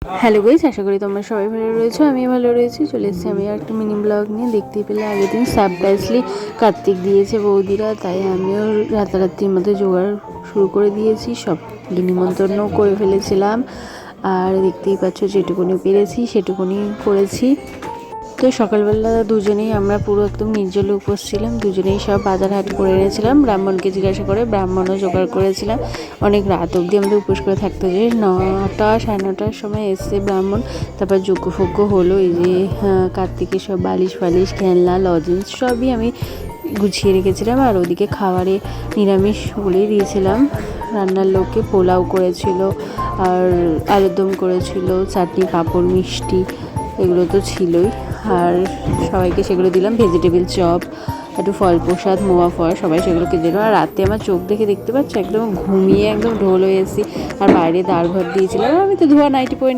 Hello guys, আশা করি তোমরা সবাই ভালো রয়েছো। আমি ভালো রয়েছি। চলে এসেছি আমি একটা মিনি ব্লগ নিয়ে। দেখতেই পেলে আগের দিন সারপ্রাইজলি কার্তিক দিয়েছে বৌদিরা, তাই আমিও রাতারাতির মধ্যে জোগাড় শুরু করে দিয়েছি। সব নিমন্ত্রণও করে ফেলেছিলাম, আর দেখতেই পাচ্ছ যেটুকুনি পেরেছি সেটুকুনি করেছি। তো সকালবেলা দুজনেই আমরা পুরো একদম নির্জলে উপোস ছিলাম। দুজনেই সব বাজার হাট করে এনেছিলাম। ব্রাহ্মণকে জিজ্ঞাসা করে ব্রাহ্মণও জোগাড় করেছিলাম। অনেক রাত অবধি আমাদের উপোস করে থাকতে যে 9টা সাড়ে 9টার সময় এসছে ব্রাহ্মণ। তারপর যজ্ঞ হলো। এই যে কার্তিকের সব বালিশ ফালিশ, খেলনা, লজেন্স সবই আমি গুছিয়ে রেখেছিলাম। আর ওদিকে খাবারে নিরামিষ বলেই দিয়েছিলাম। রান্নার লোককে পোলাও করেছিল, আর আলুর দম করেছিল, চাটনি, পাঁপড়, মিষ্টি, এগুলো তো ছিলই। আর সবাইকে সেগুলো দিলাম। ভেজিটেবিল চপ, একটু ফল প্রসাদ, মোয়া ফল, সবাই সেগুলোকে দিলাম। আর রাতে আমার চোখ দেখে দেখতে পাচ্ছ একদম ঘুমিয়ে একদম ঢোল হয়ে এসেছি। আর বাইরে দাঁড় ঘর দিয়েছিলাম। আমি তো ধোয়া নাইটি পরে